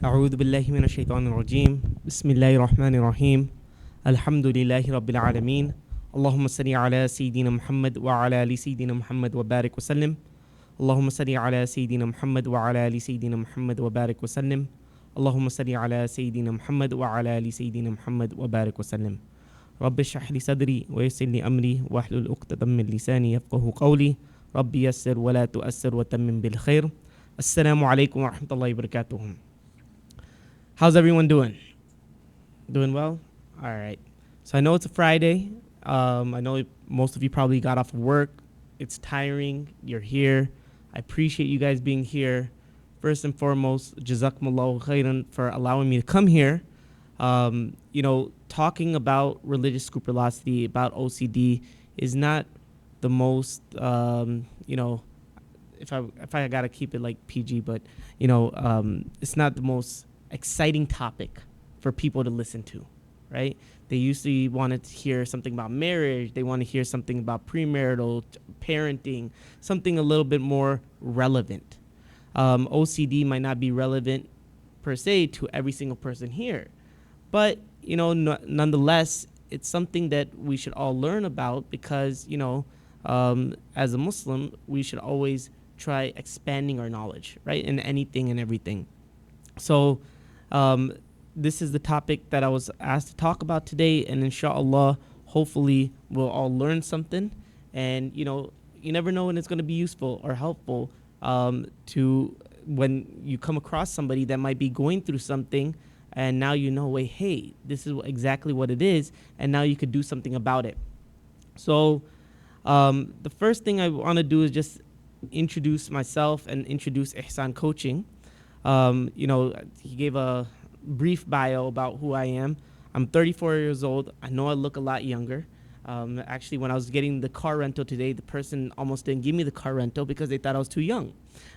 أعوذ بالله من الشيطان الرجيم بسم الله الرحمن الرحيم الحمد لله رب العالمين اللهم صل على سيدنا محمد وعلى آل سيدنا محمد وبارك وسلم اللهم صل على سيدنا محمد وعلى آل سيدنا محمد وبارك وسلم اللهم صل على سيدنا محمد وعلى آل سيدنا محمد وبارك وسلم رب اشرح لي صدري ويسر لي أمري واحلل عقدة من لساني يفقهوا قولي رب يسر ولا تؤسر وتمم بالخير السلام عليكم ورحمة الله وبركاته. How's everyone doing? Doing well? All right. So I know it's a Friday. I know most of you probably got off of work. It's tiring. You're here. I appreciate you guys being here. First and foremost, jazakumullahu khairan for allowing me to come here. Talking about religious scrupulosity, about OCD is not the most, if I gotta keep it like PG, but it's not the most exciting topic for people to listen to, right? They usually want to hear something about marriage. They want to hear something about premarital parenting, something a little bit more relevant. OCD might not be relevant per se to every single person here, but nonetheless, it's something that we should all learn about because as a Muslim, we should always try expanding our knowledge, right, in anything and everything. So this is the topic that I was asked to talk about today, and inshallah, hopefully we'll all learn something. And you never know when it's going to be useful or helpful to when you come across somebody that might be going through something, and now wait, hey, this is exactly what it is, and now you could do something about it. So the first thing I want to do is just introduce myself and introduce Ihsan Coaching. He gave a brief bio about who I am. I'm 34 years old. I know I look a lot younger. Actually, when I was getting the car rental today, the person almost didn't give me the car rental because they thought I was too young.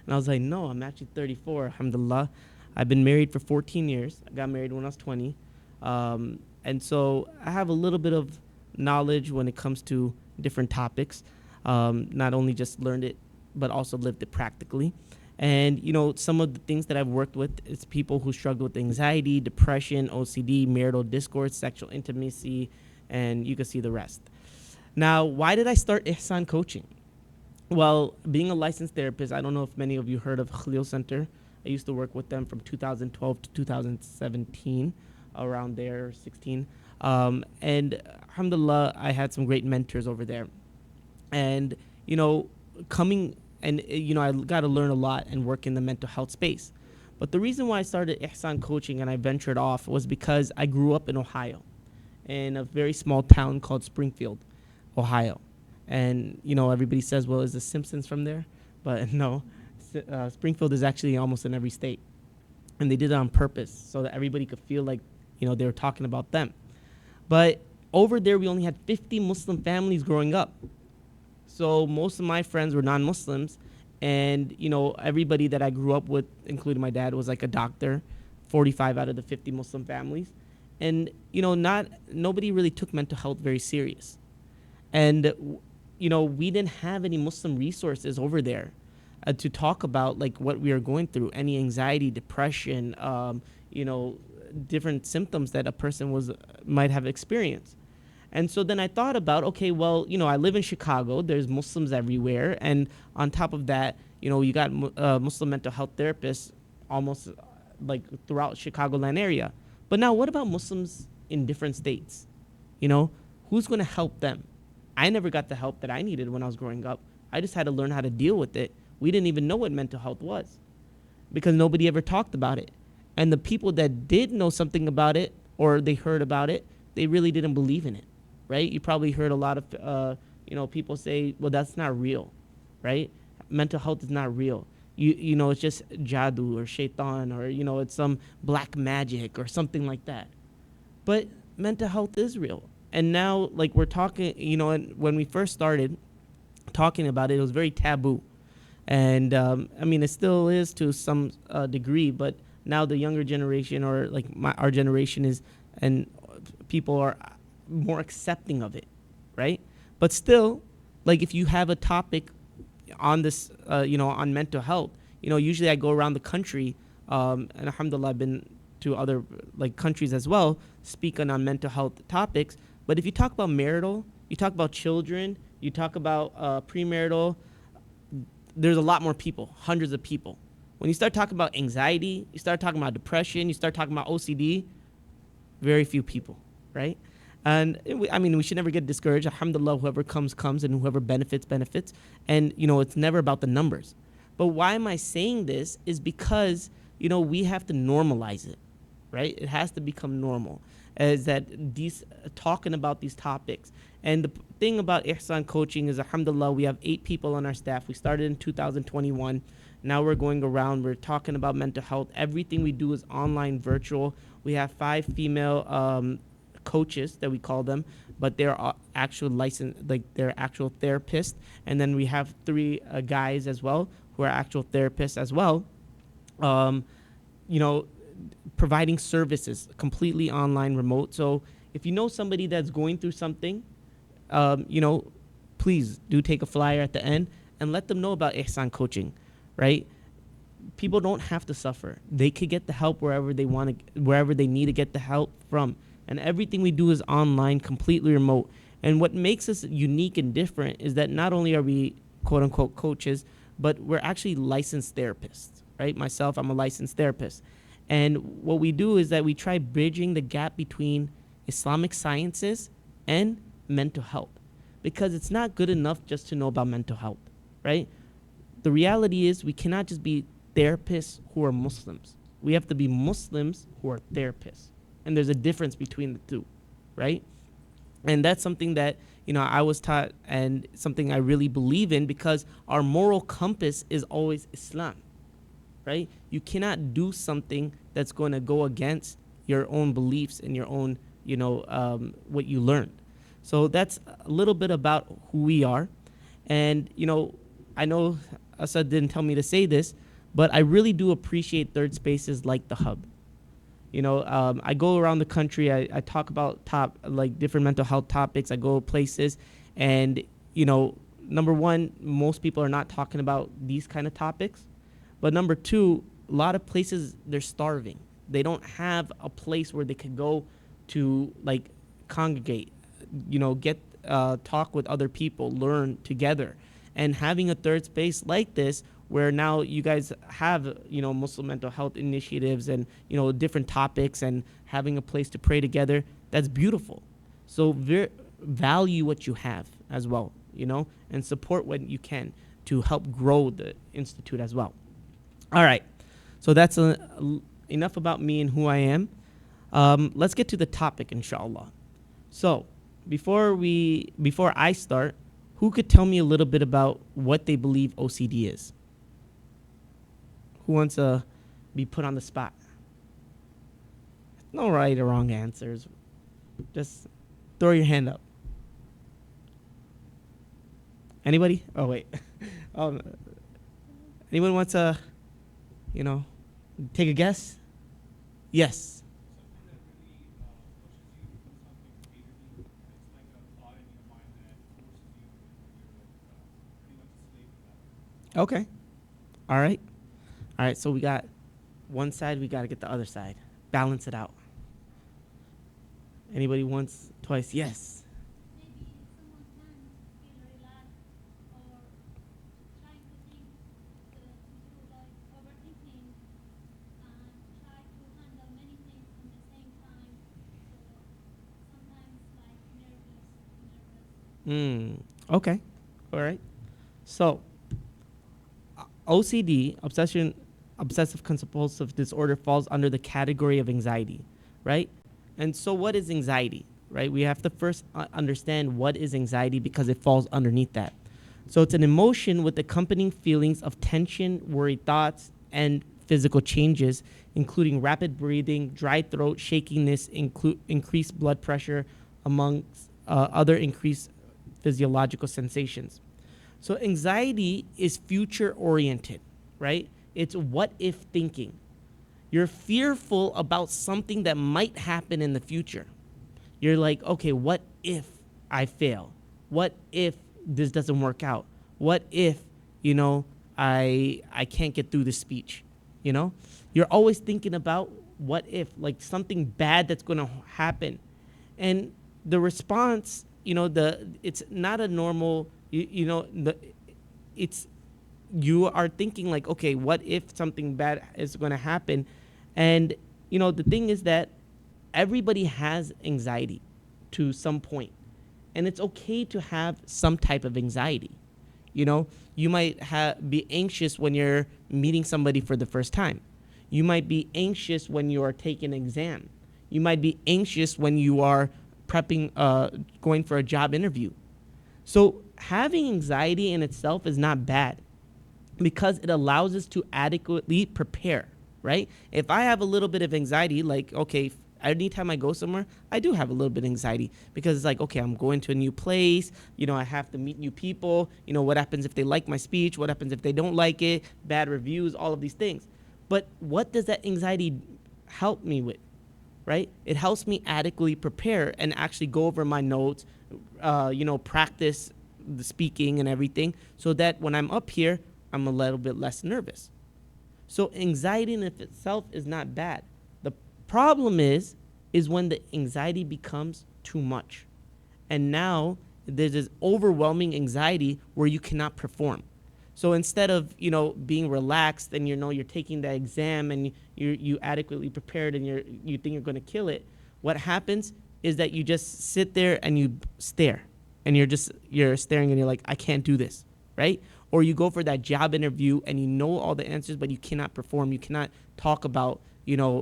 And I was like, no, I'm actually 34, alhamdulillah. I've been married for 14 years. I got married when I was 20. And so I have a little bit of knowledge when it comes to different topics. Not only just learned it, but also lived it practically. And, some of the things that I've worked with is people who struggle with anxiety, depression, OCD, marital discord, sexual intimacy, and you can see the rest. Now, why did I start Ihsan Coaching? Well, being a licensed therapist, I don't know if many of you heard of Khalil Center. I used to work with them from 2012 to 2017, around there, 16. And alhamdulillah, I had some great mentors over there. And, I got to learn a lot and work in the mental health space. But the reason why I started Ihsan Coaching and I ventured off was because I grew up in Ohio, in a very small town called Springfield, Ohio. And, everybody says, well, is the Simpsons from there? But no, Springfield is actually almost in every state. And they did it on purpose so that everybody could feel like, they were talking about them. But over there, we only had 50 Muslim families growing up. So most of my friends were non-Muslims, and everybody that I grew up with, including my dad, was like a doctor. 45 out of the 50 Muslim families, and nobody really took mental health very serious, and we didn't have any Muslim resources over there to talk about like what we are going through, any anxiety, depression, different symptoms that a person might have experienced. And so then I thought about, okay, well, I live in Chicago. There's Muslims everywhere. And on top of that, you got Muslim mental health therapists almost like throughout Chicagoland area. But now what about Muslims in different states? Who's going to help them? I never got the help that I needed when I was growing up. I just had to learn how to deal with it. We didn't even know what mental health was because nobody ever talked about it. And the people that did know something about it or they heard about it, they really didn't believe in it. Right? You probably heard a lot of, people say, well, that's not real, right? Mental health is not real. It's just jadoo or shaitan or, it's some black magic or something like that. But mental health is real. And now, like we're talking, and when we first started talking about it, it was very taboo. And, it still is to some degree, but now the younger generation or like our generation is, and people are more accepting of it, right? But still, like if you have a topic on this, on mental health, usually I go around the country And alhamdulillah, I've been to other like countries as well, speaking on mental health topics. But if you talk about marital, you talk about children, you talk about premarital, there's a lot more people, hundreds of people. When you start talking about anxiety, you start talking about depression, you start talking about OCD, very few people, right? And I mean, we should never get discouraged. Alhamdulillah, whoever comes, and whoever benefits. And, it's never about the numbers. But why am I saying this is because, we have to normalize it, right? It has to become normal. Is that these talking about these topics. And the thing about Ihsan coaching is, alhamdulillah, we have 8 people on our staff. We started in 2021. Now we're going around. We're talking about mental health. Everything we do is online, virtual. We have 5 female coaches that we call them, but they're actual licensed, like they're actual therapists. And then we have 3 guys as well who are actual therapists as well. Providing services completely online, remote. So if you know somebody that's going through something, please do take a flyer at the end and let them know about Ihsan coaching, right? People don't have to suffer. They could get the help wherever they need to get the help from. And everything we do is online, completely remote. And what makes us unique and different is that not only are we quote unquote coaches, but we're actually licensed therapists, right? Myself, I'm a licensed therapist. And what we do is that we try bridging the gap between Islamic sciences and mental health, because it's not good enough just to know about mental health, right? The reality is we cannot just be therapists who are Muslims. We have to be Muslims who are therapists. And there's a difference between the two, right? And that's something that, I was taught and something I really believe in, because our moral compass is always Islam, right? You cannot do something that's going to go against your own beliefs and your own, what you learned. So that's a little bit about who we are. And, I know Asad didn't tell me to say this, but I really do appreciate third spaces like the Hub. I go around the country. I talk about different mental health topics. I go places, and number one, most people are not talking about these kind of topics. But number two, a lot of places they're starving. They don't have a place where they could go to congregate, get talk with other people, learn together, and having a third space like this, where now you guys have, Muslim mental health initiatives and, different topics, and having a place to pray together, that's beautiful. So value what you have as well, and support what you can to help grow the institute as well. All right. So that's enough about me and who I am. Let's get to the topic, inshallah. So before I start, who could tell me a little bit about what they believe OCD is? Who wants to be put on the spot? No right or wrong answers. Just throw your hand up. Anybody? Oh, wait. Anyone wants to, take a guess? Yes. Okay. All right. All right. So we got one side. We got to get the other side. Balance it out. Anybody once, twice? Yes. Maybe someone can feel relaxed or trying to think to do overthinking and try to handle many things at the same time. So sometimes nervous. Okay. All right. So OCD, obsessive compulsive disorder, falls under the category of anxiety, right? And so what is anxiety, right? We have to first understand what is anxiety, because it falls underneath that. So it's an emotion with accompanying feelings of tension, worried thoughts, and physical changes, including rapid breathing, dry throat, shakiness, increased blood pressure, amongst other increased physiological sensations. So anxiety is future oriented, right? It's what if thinking. You're fearful about something that might happen in the future. You're like, okay, what if I fail? What if this doesn't work out? What if, I can't get through this speech? You know, you're always thinking about what if, like something bad that's going to happen. And the response, it's not a normal, it's, you are thinking like, okay, what if something bad is going to happen? And, the thing is that everybody has anxiety to some point, and it's okay to have some type of anxiety. You might be anxious when you're meeting somebody for the first time. You might be anxious when you are taking an exam. You might be anxious when you are prepping, going for a job interview. So having anxiety in itself is not bad, because it allows us to adequately prepare, right? If I have a little bit of anxiety, like, okay, anytime I go somewhere, I do have a little bit of anxiety, because it's like, okay, I'm going to a new place, I have to meet new people, what happens if they like my speech, what happens if they don't like it, bad reviews, all of these things. But what does that anxiety help me with, right? It helps me adequately prepare and actually go over my notes, practice the speaking and everything, so that when I'm up here, I'm a little bit less nervous. So anxiety in itself is not bad. The problem is when the anxiety becomes too much. And now there's this overwhelming anxiety where you cannot perform. So instead of, being relaxed and, you're taking the exam and you adequately prepared and you think you're going to kill it, what happens is that you just sit there and you stare, and you're staring and you're like, I can't do this, right? Or you go for that job interview and you know all the answers, but you cannot perform. You cannot talk about,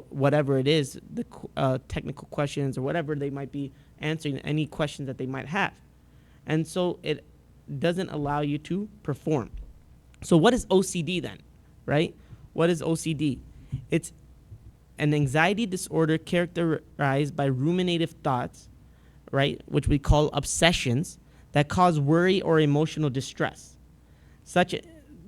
whatever it is, the technical questions or whatever they might be answering, any questions that they might have. And so it doesn't allow you to perform. So what is OCD then, right? What is OCD? It's an anxiety disorder characterized by ruminative thoughts, right, which we call obsessions, that cause worry or emotional distress. Such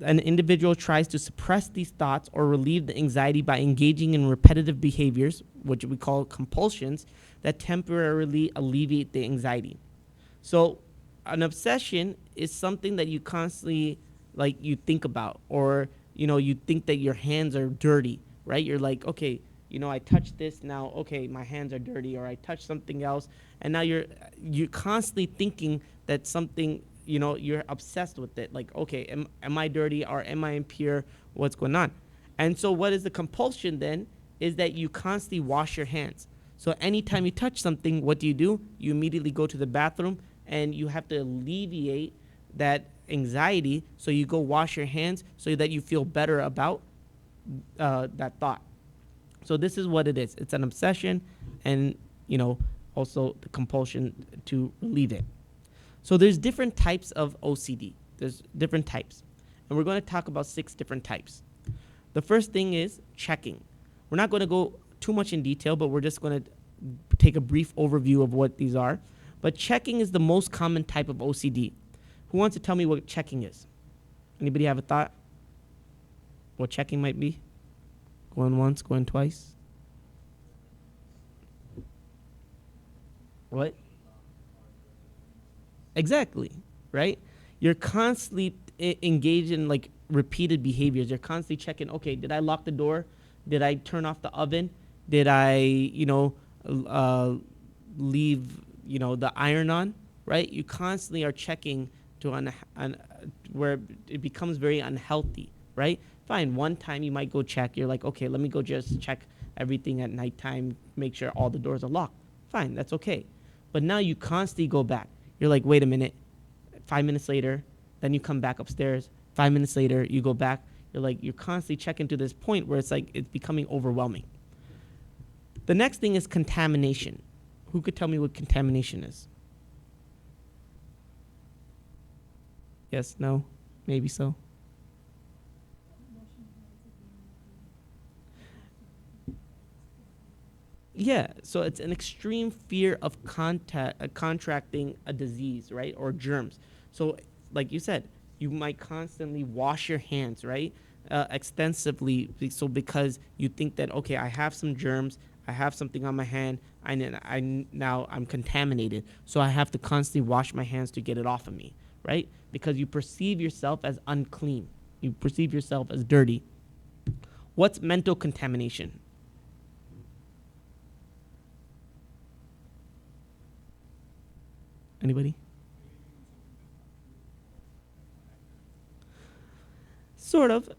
an individual tries to suppress these thoughts or relieve the anxiety by engaging in repetitive behaviors, which we call compulsions, that temporarily alleviate the anxiety. So an obsession is something that you constantly, like, you think about, or you think that your hands are dirty, right? You're like, okay, I touched this, now, okay, my hands are dirty, or I touched something else, and now you're constantly thinking that something, you're obsessed with it, like, okay, am I dirty, or am I impure, what's going on? And so what is the compulsion then is that you constantly wash your hands. So anytime you touch something, what do? You immediately go to the bathroom, and you have to alleviate that anxiety, so you go wash your hands so that you feel better about that thought. So this is what it is. It's an obsession, and also the compulsion to relieve it. So there's different types of OCD. There's different types, and we're going to talk about 6 different types. The first thing is checking. We're not going to go too much in detail, but we're just going to take a brief overview of what these are. But checking is the most common type of OCD. Who wants to tell me what checking is? Anybody have a thought? What checking might be? Going once, going twice? What? Exactly, right? You're constantly engaged in like repeated behaviors. You're constantly checking, okay, did I lock the door? Did I turn off the oven? Did I, leave, the iron on, right? You constantly are checking to where it becomes very unhealthy, right? Fine, one time you might go check. You're like, okay, let me go just check everything at nighttime, make sure all the doors are locked. Fine, that's okay. But now you constantly go back. You're like, wait a minute. 5 minutes later, then you come back upstairs. 5 minutes later, you go back. You're constantly checking to this point where it's like it's becoming overwhelming. The next thing is contamination. Who could tell me what contamination is? Yes, no, maybe so. Yeah, so it's an extreme fear of contracting a disease, right, or germs. So, like you said, you might constantly wash your hands, right, extensively. So because you think that, okay, I have some germs, I have something on my hand, now I'm contaminated, so I have to constantly wash my hands to get it off of me, right? Because you perceive yourself as unclean, you perceive yourself as dirty. What's mental contamination? Anybody? Sort of.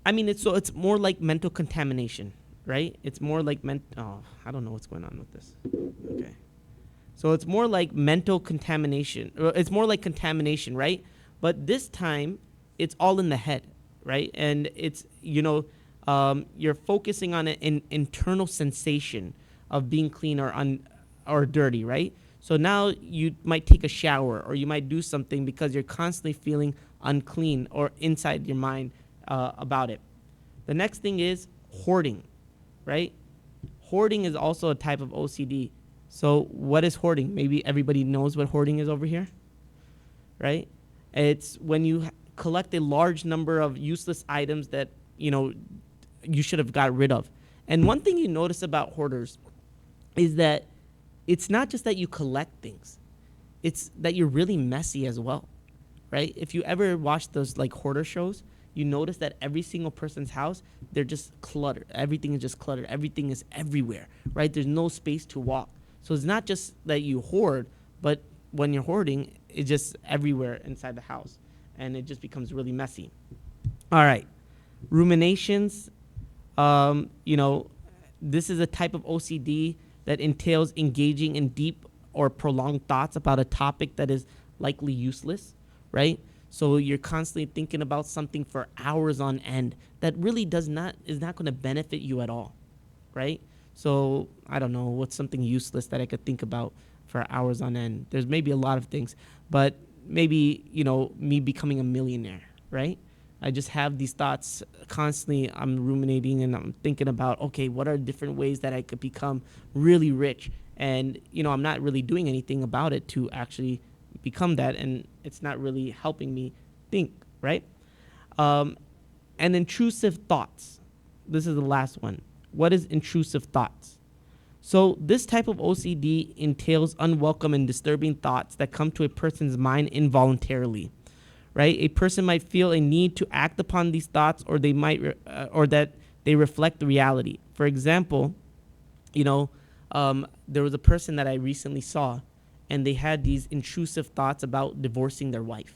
I mean, it's more like mental contamination, right? It's more like Oh, I don't know what's going on with this. Okay. So it's more like mental contamination. It's more like contamination, right? But this time, it's all in the head, right? And it's, you're focusing on an internal sensation of being clean or dirty, right? So now you might take a shower or you might do something because you're constantly feeling unclean or inside your mind about it. The next thing is hoarding, right? Hoarding is also a type of OCD. So what is hoarding? Maybe everybody knows what hoarding is over here, right? It's when you collect a large number of useless items that, you should have got rid of. And one thing you notice about hoarders is that it's not just that you collect things, it's that you're really messy as well, right? If you ever watch those like hoarder shows, you notice that every single person's house, they're just cluttered. Everything is just cluttered. Everything is everywhere, right? There's no space to walk. So it's not just that you hoard, but when you're hoarding, it's just everywhere inside the house, and it just becomes really messy. All right, ruminations. This is a type of OCD that entails engaging in deep or prolonged thoughts about a topic that is likely useless, right? So you're constantly thinking about something for hours on end that really is not going to benefit you at all, right? So I don't know what's something useless that I could think about for hours on end. There's maybe a lot of things, but maybe, me becoming a millionaire, right? I just have these thoughts constantly. I'm ruminating and I'm thinking about, okay, what are different ways that I could become really rich? And, I'm not really doing anything about it to actually become that. And it's not really helping me think, right? And intrusive thoughts. This is the last one. What is intrusive thoughts? So this type of OCD entails unwelcome and disturbing thoughts that come to a person's mind involuntarily, right? A person might feel a need to act upon these thoughts, or they might, or that they reflect the reality. For example, there was a person that I recently saw, and they had these intrusive thoughts about divorcing their wife,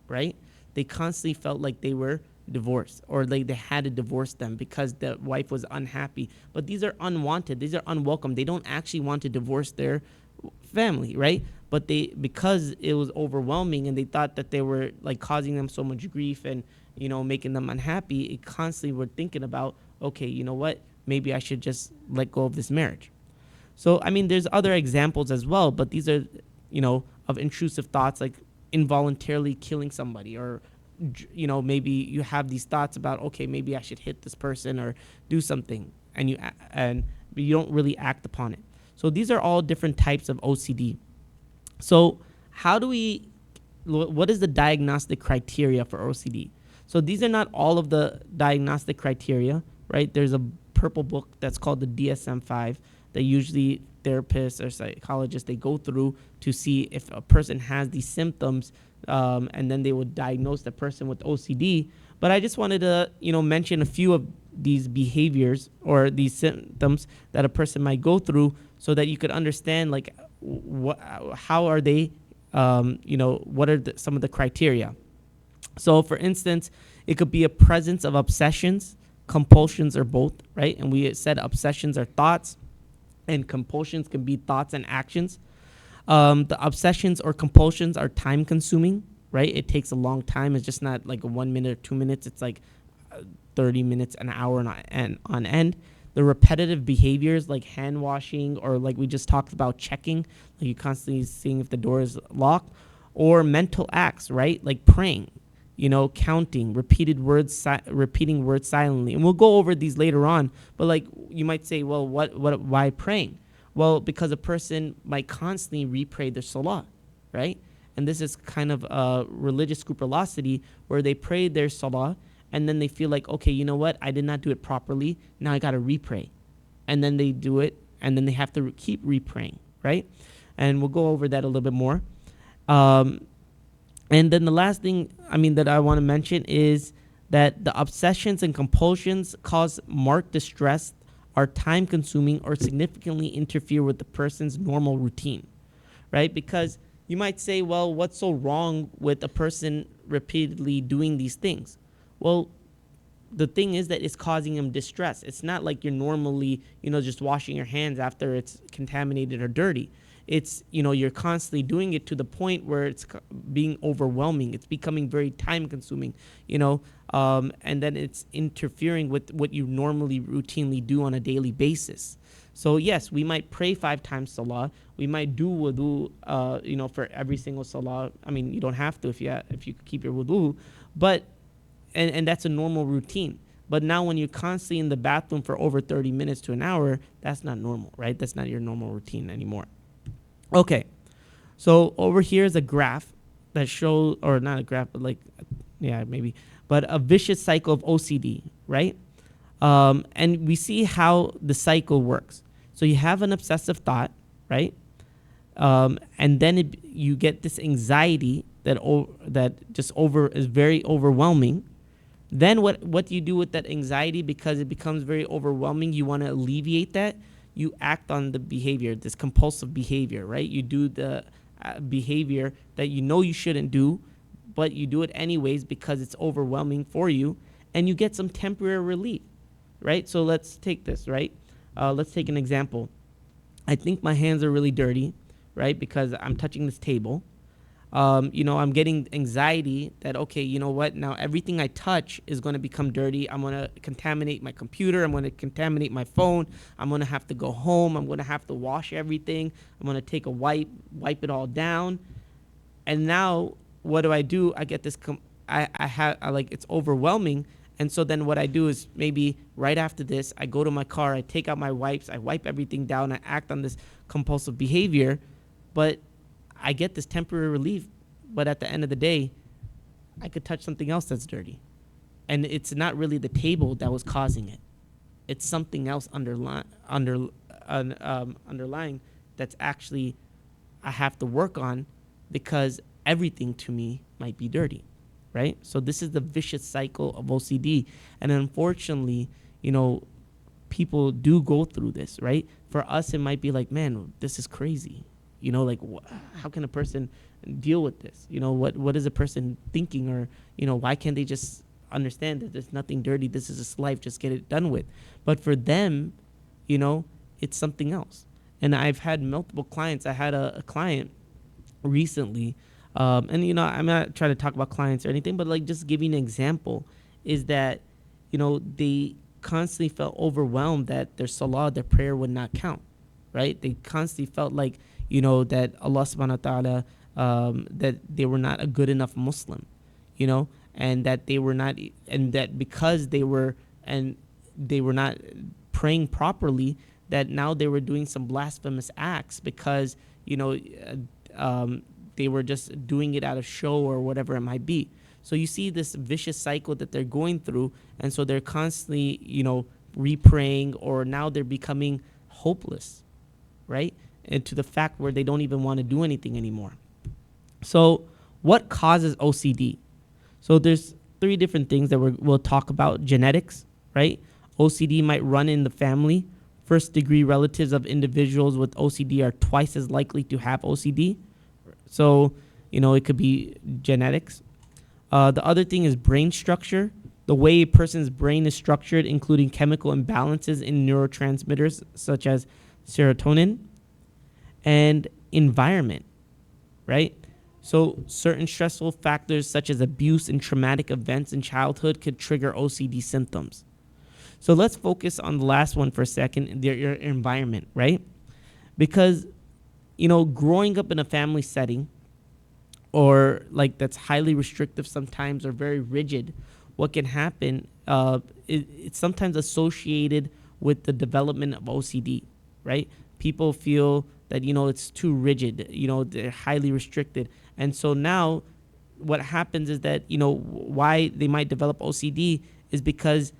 right? They constantly felt like they were divorced, or like they had to divorce them because the wife was unhappy. But these are unwanted. These are unwelcome. They don't actually want to divorce their family, right? But because it was overwhelming and they thought that they were like causing them so much grief and, making them unhappy, it constantly were thinking about, okay, you know what? Maybe I should just let go of this marriage. So, I mean, there's other examples as well, but these are, of intrusive thoughts like involuntarily killing somebody, or, maybe you have these thoughts about, okay, maybe I should hit this person or do something, and you don't really act upon it. So these are all different types of OCD. So what is the diagnostic criteria for OCD? So these are not all of the diagnostic criteria, right? There's a purple book that's called the DSM-5 that usually therapists or psychologists, they go through to see if a person has these symptoms, and then they would diagnose the person with OCD. But I just wanted to, mention a few of these behaviors or these symptoms that a person might go through so that you could understand, like, how are they, what are some of the criteria. So, for instance, it could be a presence of obsessions, compulsions, or both, right? And we said obsessions are thoughts, and compulsions can be thoughts and actions. The obsessions or compulsions are time consuming, right? It takes a long time. It's just not like a 1 minute or 2 minutes. It's like 30 minutes, an hour on end. The repetitive behaviors like hand washing, or like we just talked about, checking, like you constantly seeing if the door is locked, or mental acts, right? Like praying, counting, repeating words silently. And we'll go over these later on, but like you might say, well, why praying? Well, because a person might constantly repray their salah, right? And this is kind of a religious scrupulosity where they pray their salah and then they feel like, okay, you know what? I did not do it properly. Now I got to repray. And then they do it, and then they have to keep repraying, right? And we'll go over that a little bit more. And then the last thing, that I want to mention is that the obsessions and compulsions cause marked distress, are time consuming, or significantly interfere with the person's normal routine, right? Because you might say, well, what's so wrong with a person repeatedly doing these things? Well, the thing is that it's causing them distress. It's not like you're normally, just washing your hands after it's contaminated or dirty. It's, you're constantly doing it to the point where it's being overwhelming. It's becoming very time consuming, and then it's interfering with what you normally routinely do on a daily basis. So yes, we might pray 5 times salah. We might do wudu, for every single salah. I mean, you don't have to if you keep your wudu, but and that's a normal routine. But now when you're constantly in the bathroom for over 30 minutes to an hour, that's not normal, right? That's not your normal routine anymore. Okay, so over here is a graph that shows, or not a graph, but but a vicious cycle of OCD, right? And we see how the cycle works. So you have an obsessive thought, right? And then you get this anxiety that is very overwhelming. Then what do you do with that anxiety? Because it becomes very overwhelming, you want to alleviate that. You act on the behavior, this compulsive behavior, right? You do the behavior that you shouldn't do, but you do it anyways because it's overwhelming for you, and you get some temporary relief, right? So let's take this, right? Let's take an example. I think my hands are really dirty, right? Because I'm touching this table. I'm getting anxiety that, okay, you know what? Now everything I touch is going to become dirty. I'm going to contaminate my computer. I'm going to contaminate my phone. I'm going to have to go home. I'm going to have to wash everything. I'm going to take a wipe it all down. And now what do? I get this, it's overwhelming. And so then what I do is maybe right after this, I go to my car, I take out my wipes, I wipe everything down, I act on this compulsive behavior, but I get this temporary relief. But at the end of the day, I could touch something else that's dirty. And it's not really the table that was causing it. It's something else underlying that's actually I have to work on, because everything to me might be dirty. Right? So this is the vicious cycle of OCD. And unfortunately, people do go through this, right? For us, it might be like, man, this is crazy. How can a person deal with this? What is a person thinking? Or, why can't they just understand that there's nothing dirty? This is just life. Just get it done with. But for them, it's something else. And I've had multiple clients. I had a client recently, and I'm not trying to talk about clients or anything, but just giving an example is that they constantly felt overwhelmed that their salah, their prayer would not count, right? They constantly felt like that Allah subhanahu wa ta'ala, that they were not a good enough Muslim, and that they were not, and that because they were not praying properly, that now they were doing some blasphemous acts because they were just doing it out of show or whatever it might be. So you see this vicious cycle that they're going through, and so they're constantly, repraying, or now they're becoming hopeless, right? And to the fact where they don't even want to do anything anymore. So what causes OCD? So there's 3 different things that we'll talk about. Genetics, right? OCD might run in the family. First-degree relatives of individuals with OCD are twice as likely to have OCD. So, it could be genetics. The other thing is brain structure. The way a person's brain is structured, including chemical imbalances in neurotransmitters such as serotonin. And environment, right? So certain stressful factors such as abuse and traumatic events in childhood could trigger OCD symptoms. So let's focus on the last one for a second, your environment, right? Because, growing up in a family setting, or that's highly restrictive sometimes, or very rigid, what can happen, it's sometimes associated with the development of OCD, right? People feel that, it's too rigid, they're highly restricted. And so now what happens is that, why they might develop OCD is because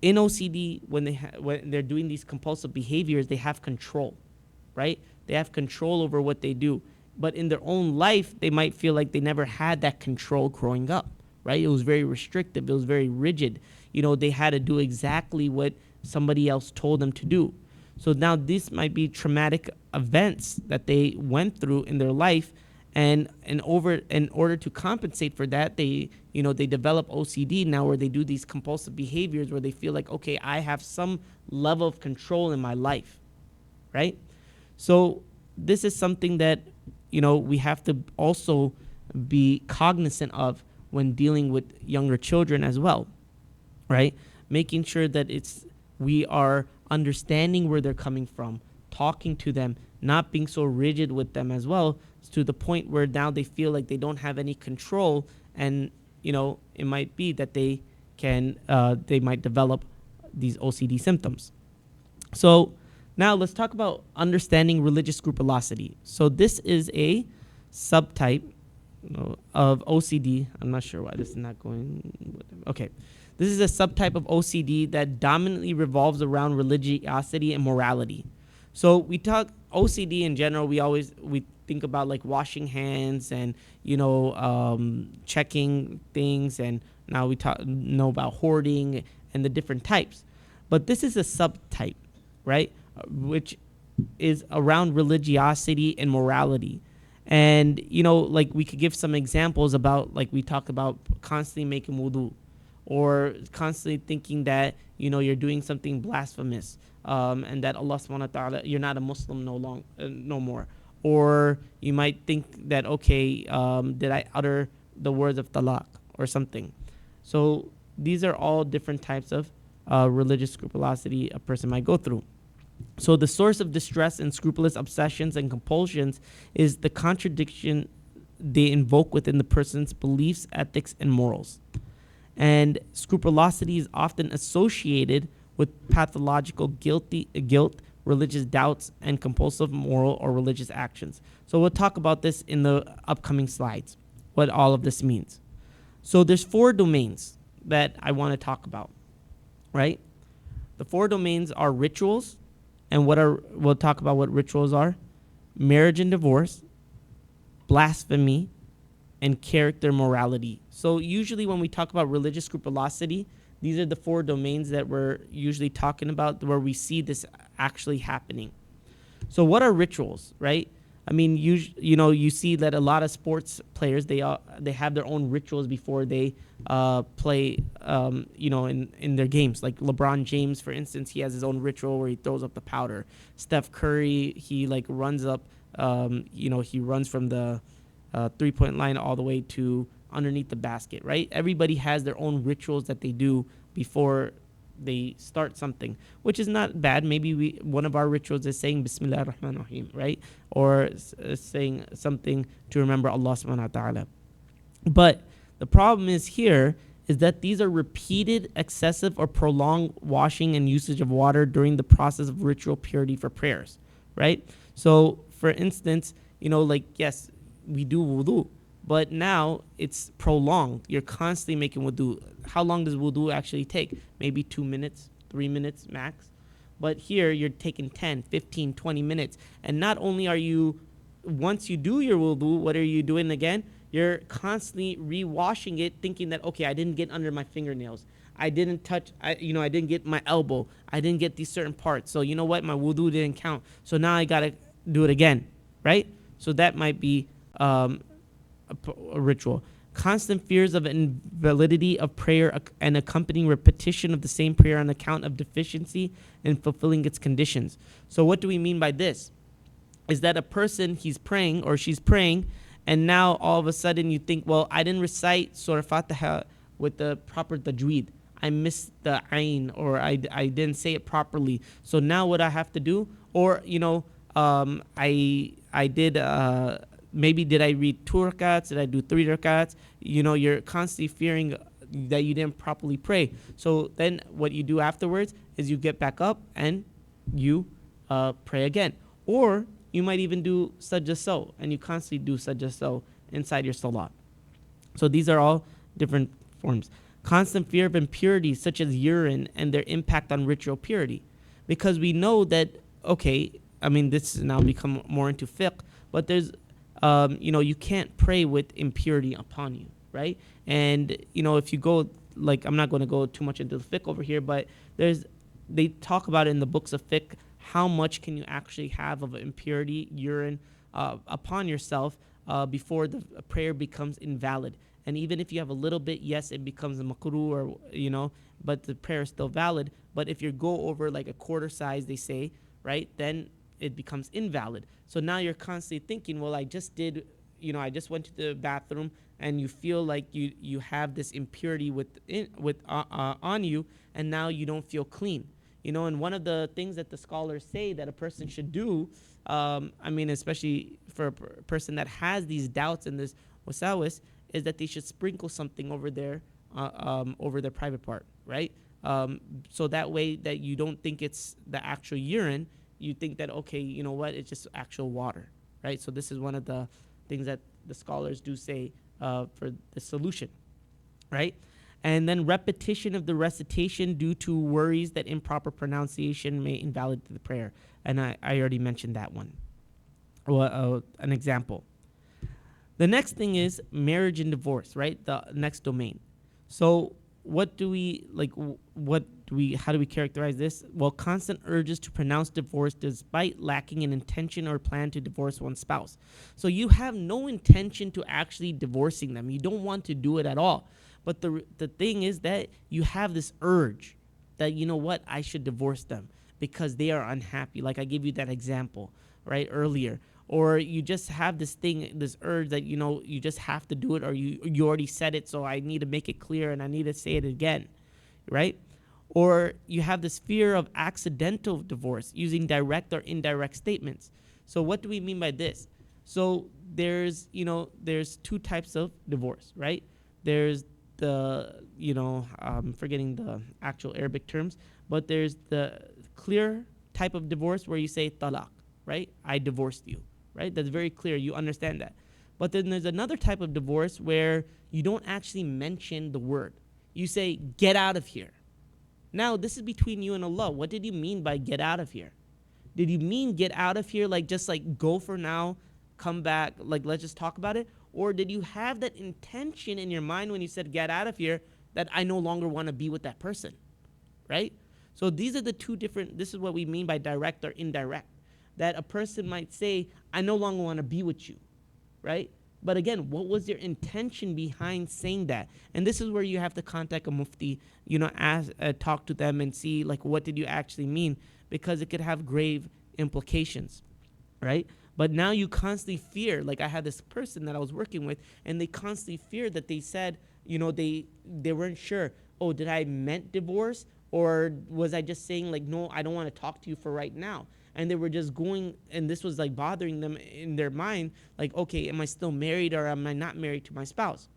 in OCD, when they're doing these compulsive behaviors, they have control, right? They have control over what they do. But in their own life, they might feel like they never had that control growing up, right? It was very restrictive. It was very rigid. They had to do exactly what somebody else told them to do. So now this might be traumatic events that they went through in their life, and in order to compensate for that, they develop OCD now, where they do these compulsive behaviors where they feel like, okay, I have some level of control in my life, right? So this is something that we have to also be cognizant of when dealing with younger children as well, right? Making sure that we are understanding where they're coming from, talking to them, not being so rigid with them as well, to the point where now they feel like they don't have any control, and it might be that they might develop these OCD symptoms. So now let's talk about understanding religious scrupulosity. So this is a subtype of OCD. I'm not sure why this is not going. Okay. This is a subtype of OCD that dominantly revolves around religiosity and morality. So we talk OCD in general. We think about like washing hands and checking things, and now we know about hoarding and the different types. But this is a subtype, right? Which is around religiosity and morality. And like we could give some examples about, like we talk about constantly making wudu, or constantly thinking that you're doing something blasphemous, and that Allah subhanahu wa ta'ala, you're not a Muslim no more. Or you might think that, okay, did I utter the words of talaq or something? So these are all different types of religious scrupulosity a person might go through. So the source of distress and scrupulous obsessions and compulsions is the contradiction they invoke within the person's beliefs, ethics, and morals. And scrupulosity is often associated with pathological guilt, religious doubts, and compulsive moral or religious actions. So we'll talk about this in the upcoming slides, what all of this means. So there's 4 domains that I want to talk about, right? The 4 domains are rituals, and we'll talk about what rituals are: marriage and divorce, blasphemy, and character morality. So usually when we talk about religious scrupulosity, these are the 4 domains that we're usually talking about, where we see this actually happening. So what are rituals, right? I mean, you see that a lot of sports players, they have their own rituals before they play, in their games. Like LeBron James, for instance, he has his own ritual where he throws up the powder. Steph Curry, he like runs up, he runs from the 3-point line all the way to underneath the basket, right? Everybody has their own rituals that they do before they start something, which is not bad. Maybe one of our rituals is saying Bismillah ar-Rahman ar-Rahim, right? Or saying something to remember Allah subhanahu wa ta'ala. But the problem is that these are repeated, excessive, or prolonged washing and usage of water during the process of ritual purity for prayers, right? So, for instance, yes, we do wudu, but now it's prolonged. You're constantly making wudu. How long does wudu actually take? Maybe 2 minutes, 3 minutes max. But here you're taking 10, 15, 20 minutes. And not only are you, once you do your wudu, what are you doing again? You're constantly re-washing it, thinking that, okay, I didn't get under my fingernails. I didn't touch, I didn't get my elbow. I didn't get these certain parts. So you know what? My wudu didn't count. So now I got to do it again, right? So that might be a ritual. Constant fears of invalidity of prayer and accompanying repetition of the same prayer on account of deficiency in fulfilling its conditions. So what do we mean by this? Is that a person, he's praying or she's praying, and now all of a sudden you think, well, I didn't recite Surah Fatiha with the proper tajweed. I missed the ayn, or I didn't say it properly. So now what I have to do? Or, I did... maybe did I read 2 rakats? Did I do 3 rakats? You're constantly fearing that you didn't properly pray. So then what you do afterwards is you get back up and you pray again. Or you might even do sajda saw, and you constantly do sajda saw inside your salah. So these are all different forms. Constant fear of impurities such as urine and their impact on ritual purity. Because we know that, okay, I mean, this has now become more into fiqh, but there's you can't pray with impurity upon you, right? And if you go, like, I'm not going to go too much into the fiqh over here, but they talk about it in the books of fiqh, how much can you actually have of impurity, urine, upon yourself before the prayer becomes invalid. And even if you have a little bit, yes, it becomes a makruh, or but the prayer is still valid. But if you go over like a quarter size, they say, right, then it becomes invalid. So now you're constantly thinking, well, I just went to the bathroom, and you feel like you have this impurity on you, and now you don't feel clean. And one of the things that the scholars say that a person should do, especially for a person that has these doubts and this wasawis, is that they should sprinkle something over their private part, right? So that way that you don't think it's the actual urine, you think that, okay, you know what, it's just actual water, right? So this is one of the things that the scholars do say for the solution, right? And then repetition of the recitation due to worries that improper pronunciation may invalidate the prayer. And I already mentioned that one. Well, an example. The next thing is marriage and divorce, right? The next domain. So how do we characterize this? Well, constant urges to pronounce divorce despite lacking an intention or plan to divorce one's spouse. So you have no intention to actually divorcing them. You don't want to do it at all. But the thing is that you have this urge that, you know what, I should divorce them because they are unhappy. Like I gave you that example, right, earlier. Or you just have this urge that, you just have to do it, or you already said it, so I need to make it clear and I need to say it again, right? Or you have this fear of accidental divorce using direct or indirect statements. So what do we mean by this? So there's two types of divorce, right? There's I'm forgetting the actual Arabic terms, but there's the clear type of divorce where you say talaq, right? I divorced you, right? That's very clear. You understand that. But then there's another type of divorce where you don't actually mention the word. You say, get out of here. Now, this is between you and Allah. What did you mean by get out of here? Did you mean get out of here, like just like go for now, come back, like let's just talk about it? Or did you have that intention in your mind when you said get out of here that I no longer want to be with that person, right? So these are the two different, this is what we mean by direct or indirect. That a person might say, I no longer want to be with you, right? But again, what was your intention behind saying that? And this is where you have to contact a mufti, talk to them and see, like, what did you actually mean? Because it could have grave implications, right? But now you constantly fear, like I had this person that I was working with, and they constantly feared that they said, they weren't sure, oh, did I meant divorce? Or was I just saying, like, no, I don't want to talk to you for right now? And they were just going, and this was like bothering them in their mind, like, okay, am I still married or am I not married to my spouse?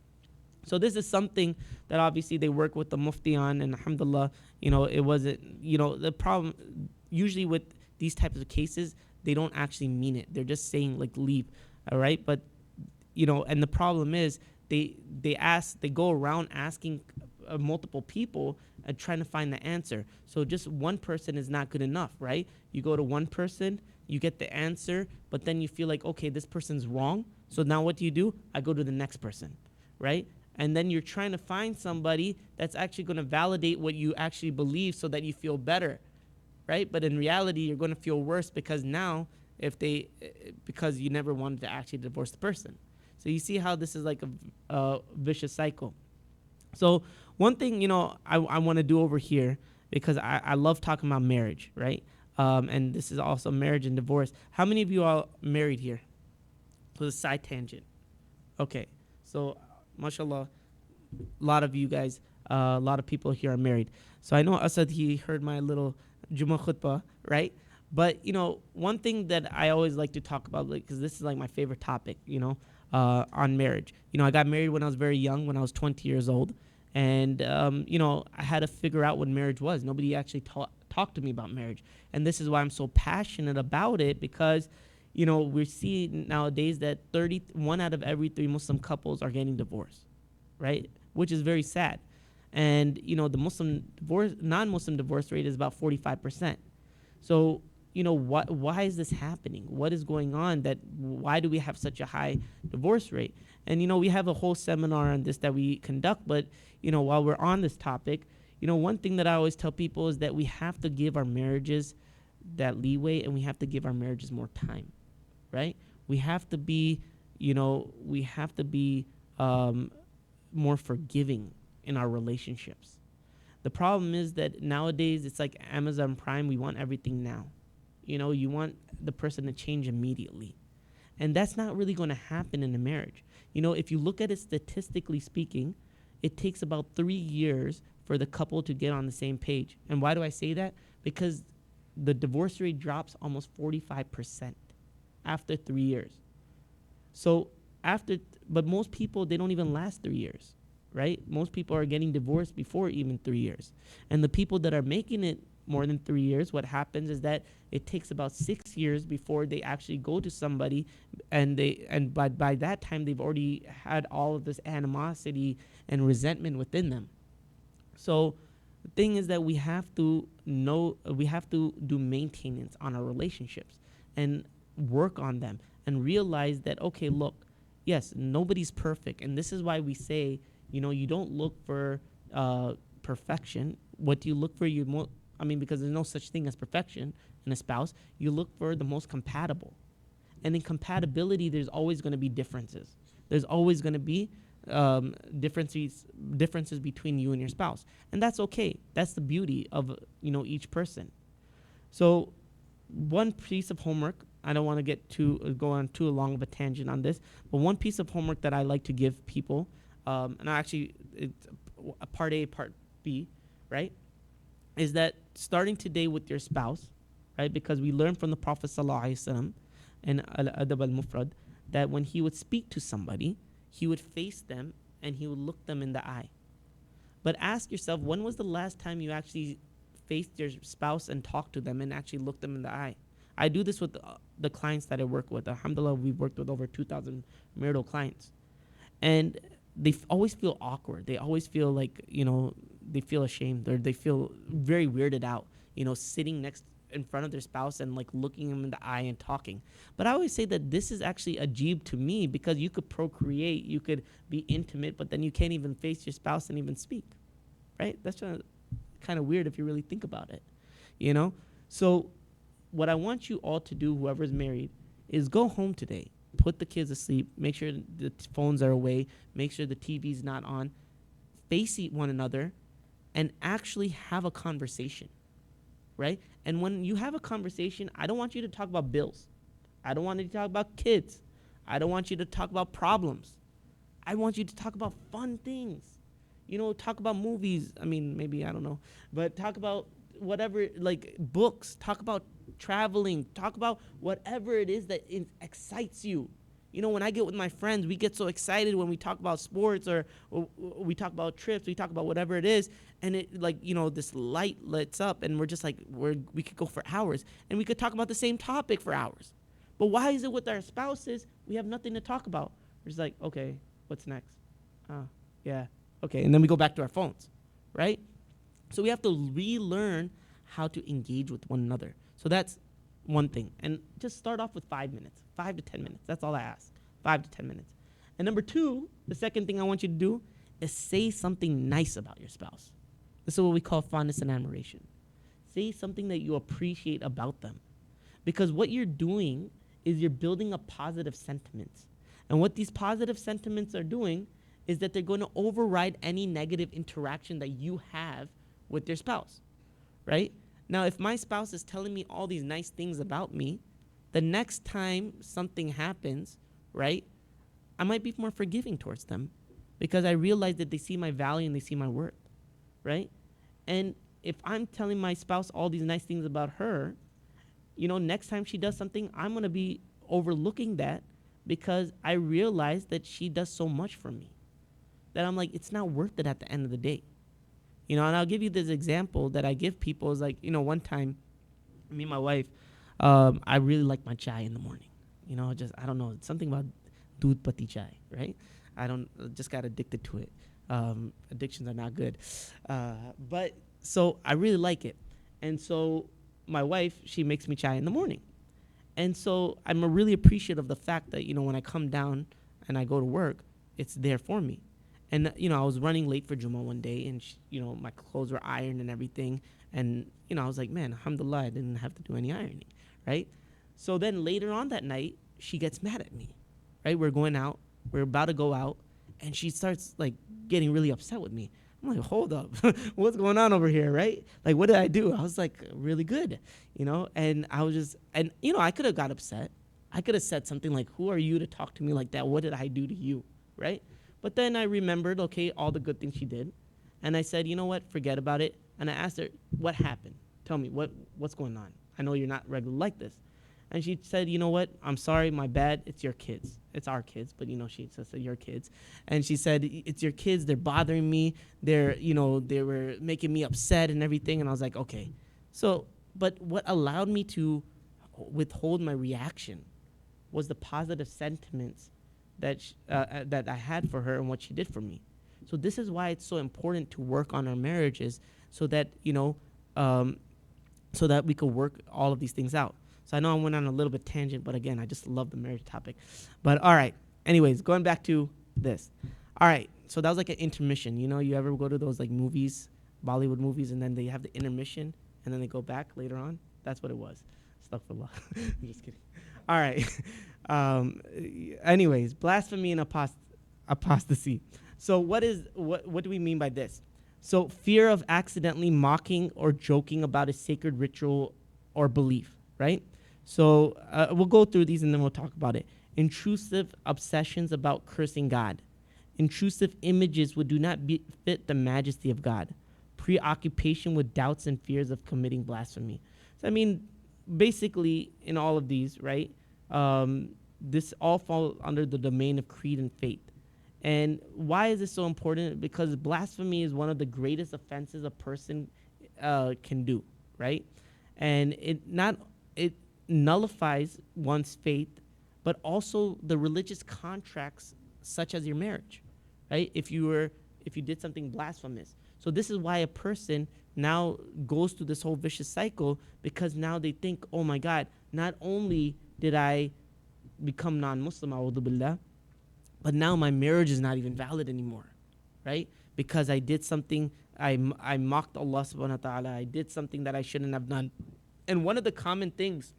So this is something that obviously they work with the mufti on, and alhamdulillah, it wasn't, the problem usually with these types of cases, they don't actually mean it. They're just saying, like, leave, all right? But, and the problem is they go around asking multiple people and trying to find the answer. So just one person is not good enough, right? You go to one person, you get the answer, but then you feel like, okay, this person's wrong. So now what do? I go to the next person, right? And then you're trying to find somebody that's actually going to validate what you actually believe so that you feel better, right? But in reality, you're going to feel worse because now because you never wanted to actually divorce the person. So you see how this is like a vicious cycle. So one thing, I want to do over here, because I love talking about marriage, right? And this is also marriage and divorce. How many of you are married here? So a side tangent. Okay. So, mashallah, a lot of you guys, a lot of people here are married. So I know Asad, he heard my little Jummah khutbah, right? But, one thing that I always like to talk about, because this is like my favorite topic, on marriage. I got married when I was very young, when I was 20 years old. And, I had to figure out what marriage was. Nobody actually talked to me about marriage. And this is why I'm so passionate about it, because, we're seeing nowadays that 31 out of every 3 Muslim couples are getting divorced, right? Which is very sad. And, the non-Muslim divorce rate is about 45%. So, why is this happening? What is going on? Why do we have such a high divorce rate? And we have a whole seminar on this that we conduct. But while we're on this topic, one thing that I always tell people is that we have to give our marriages that leeway, and we have to give our marriages more time, right? We have to be, um, more forgiving in our relationships. The problem is that nowadays it's like Amazon Prime. We want everything now. You want the person to change immediately. And that's not really going to happen in a marriage. If you look at it statistically speaking, it takes about 3 years for the couple to get on the same page. And why do I say that? Because the divorce rate drops almost 45% after 3 years. So but most people, they don't even last 3 years, right? Most people are getting divorced before even 3 years. And the people that are making it more than 3 years, what happens is that it takes about 6 years before they actually go to somebody, and by that time they've already had all of this animosity and resentment within them. So the thing is that we have to do maintenance on our relationships and work on them and realize that, okay, look, yes, nobody's perfect. And this is why we say, you don't look for perfection. What do you look for? Because there's no such thing as perfection in a spouse. You look for the most compatible. And in compatibility, there's always going to be differences. There's always going to be differences between you and your spouse. And that's okay. That's the beauty of, each person. So one piece of homework, I don't want to go on too long of a tangent on this, but one piece of homework that I like to give people, and actually it's a part A, part B, right, is that starting today with your spouse, right, because we learned from the Prophet ﷺ in Al-Adab al-Mufrad that when he would speak to somebody, he would face them and he would look them in the eye. But ask yourself, when was the last time you actually faced your spouse and talked to them and actually looked them in the eye? I do this with the clients that I work with. Alhamdulillah, we've worked with over 2,000 marital clients. And they always feel awkward. They always feel like, they feel ashamed, or they feel very weirded out, sitting in front of their spouse and like looking them in the eye and talking. But I always say that this is actually ajib to me, because you could procreate, you could be intimate, but then you can't even face your spouse and even speak, right? That's kind of weird if you really think about it, So what I want you all to do, whoever's married, is go home today, put the kids asleep, make sure the phones are away, make sure the TV's not on, face one another, and actually have a conversation, right? And when you have a conversation, I don't want you to talk about bills. I don't want you to talk about kids. I don't want you to talk about problems. I want you to talk about fun things. Talk about movies. Maybe, I don't know. But talk about whatever, like books. Talk about traveling. Talk about whatever it is that excites you. When I get with my friends, we get so excited when we talk about sports, or we talk about trips, we talk about whatever it is, and it this light lights up, and we're just like, we could go for hours, and we could talk about the same topic for hours. But why is it with our spouses, we have nothing to talk about? We're just like, okay, what's next? Yeah, okay, and then we go back to our phones, right? So we have to relearn how to engage with one another. So that's one thing. And just start off with 5 minutes, 5 to 10 minutes. That's all I ask, 5 to 10 minutes. And number two, the second thing I want you to do is say something nice about your spouse. This is what we call fondness and admiration. Say something that you appreciate about them. Because what you're doing is you're building up positive sentiments. And what these positive sentiments are doing is that they're going to override any negative interaction that you have with your spouse, right? Now, if my spouse is telling me all these nice things about me, the next time something happens, right, I might be more forgiving towards them, because I realize that they see my value and they see my worth, right? And if I'm telling my spouse all these nice things about her, next time she does something, I'm going to be overlooking that, because I realize that she does so much for me that I'm like, it's not worth it at the end of the day. And I'll give you this example that I give people is like, one time, me and my wife, I really like my chai in the morning. I don't know, something about doodh pati chai, right? Just got addicted to it. Addictions are not good. But so I really like it. And so my wife, she makes me chai in the morning. And so I'm really appreciative of the fact that, when I come down and I go to work, it's there for me. And, I was running late for Juma one day, and, my clothes were ironed and everything. And, I was like, man, alhamdulillah, I didn't have to do any ironing, right? So then later on that night, she gets mad at me, right? We're going out. We're about to go out. And she starts, like, getting really upset with me. I'm like, hold up. What's going on over here, right? Like, what did I do? I was like, really good, And I was just, and, I could have got upset. I could have said something like, who are you to talk to me like that? What did I do to you, right? But then I remembered, okay, all the good things she did. And I said, you know what? Forget about it. And I asked her, what happened? Tell me, what's going on? I know you're not regular like this. And she said, you know what? I'm sorry, my bad. It's your kids. It's our kids, but she says your kids. And she said, it's your kids. They're bothering me. They were making me upset and everything. And I was like, okay. So, but what allowed me to withhold my reaction was the positive sentiments that I had for her and what she did for me. So this is why it's so important to work on our marriages, so that so that we could work all of these things out. So I know I went on a little bit tangent, but again, I just love the marriage topic. But all right. Anyways, going back to this. All right. So that was like an intermission. You ever go to those like movies, Bollywood movies, and then they have the intermission and then they go back later on? That's what it was. Astaghfirullah. I'm just kidding. All right. Anyways, blasphemy and apostasy. So what do we mean by this? So fear of accidentally mocking or joking about a sacred ritual or belief, right? So we'll go through these and then we'll talk about it. Intrusive obsessions about cursing God. Intrusive images would do not fit the majesty of God. Preoccupation with doubts and fears of committing blasphemy. So, I mean, basically, in all of these, right, this all falls under the domain of creed and faith. And why is this so important? Because blasphemy is one of the greatest offenses a person can do, right? And it nullifies one's faith, but also the religious contracts such as your marriage, right? If you did something blasphemous. So this is why a person now goes through this whole vicious cycle, because now they think, oh my God, not only did I become non-Muslim, a'udhu billah, but now my marriage is not even valid anymore, right? Because I did something, I mocked Allah subhanahu wa ta'ala, I did something that I shouldn't have done. And one of the common things,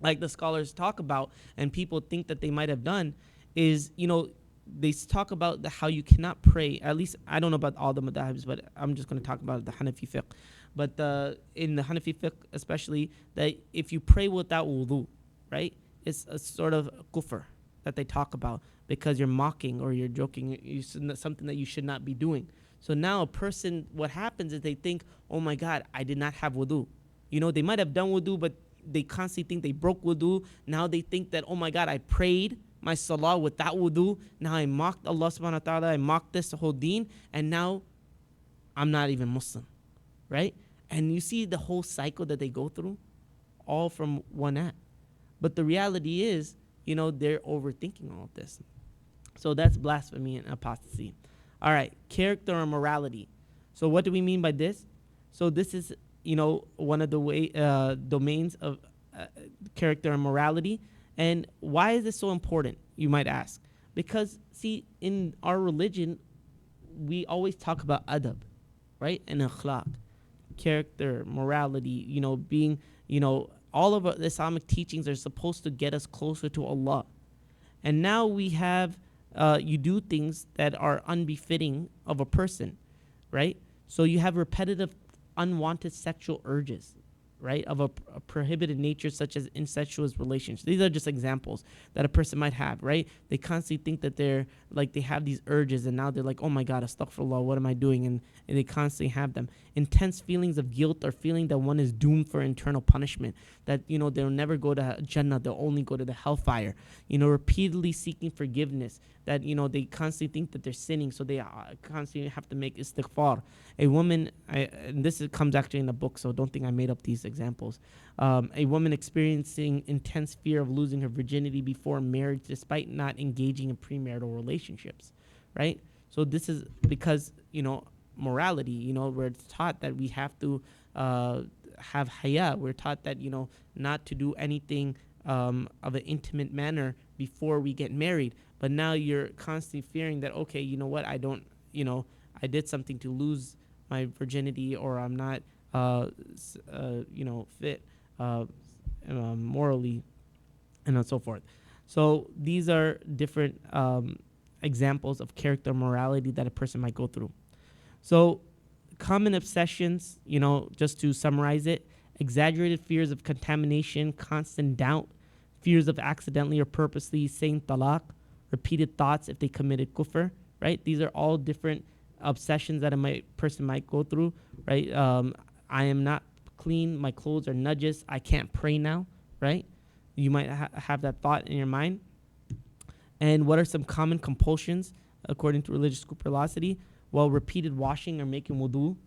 like the scholars talk about, and people think that they might have done, is, they talk about how you cannot pray. At least I don't know about all the madhabs, but I'm just going to talk about the Hanafi fiqh. But in the Hanafi fiqh especially, that if you pray without wudu, right, it's a sort of kufr that they talk about, because you're mocking or you're joking, something that you should not be doing. So now a person, what happens is they think, oh my God, I did not have wudu. They might have done wudu, but they constantly think they broke wudu. Now they think that, oh my God, I prayed my salah without wudu. Now I mocked Allah subhanahu wa ta'ala. I mocked this whole deen. And now I'm not even Muslim, right? And you see the whole cycle that they go through, all from one act. But the reality is, they're overthinking all of this. So that's blasphemy and apostasy. All right, character or morality. So what do we mean by this? So this is, one of the domains of character and morality. And why is this so important, you might ask? Because, see, in our religion, we always talk about adab, right? And akhlaq, character, morality, being, all of the Islamic teachings are supposed to get us closer to Allah. And now we have, you do things that are unbefitting of a person, right? So you have repetitive, unwanted sexual urges, right, of a prohibited nature, such as incestuous relations. These are just examples that a person might have, right? They constantly think that they're like, they have these urges, and now they're like, oh my God, astaghfirullah, what am I doing? And they constantly have them. Intense feelings of guilt, or feeling that one is doomed for eternal punishment, that, they'll never go to Jannah, they'll only go to the hellfire. Repeatedly seeking forgiveness, that, they constantly think that they're sinning, so they constantly have to make istighfar. A woman, and this comes actually in the book, so don't think I made up these examples. A woman experiencing intense fear of losing her virginity before marriage, despite not engaging in premarital relationships, right? So this is because, morality, we're taught that we have to have haya. We're taught that, not to do anything of an intimate manner before we get married. But now you're constantly fearing that, okay, you know what, I did something to lose my virginity, or I'm not, fit morally, and so forth. So these are different examples of character morality that a person might go through. So common obsessions, just to summarize it: exaggerated fears of contamination, constant doubt, fears of accidentally or purposely saying talaq, repeated thoughts if they committed kufr, right? These are all different obsessions that person might go through, right? I am not clean, my clothes are najis, I can't pray now, right? You might have that thought in your mind. And what are some common compulsions according to religious scrupulosity? Well, repeated washing or making wudu,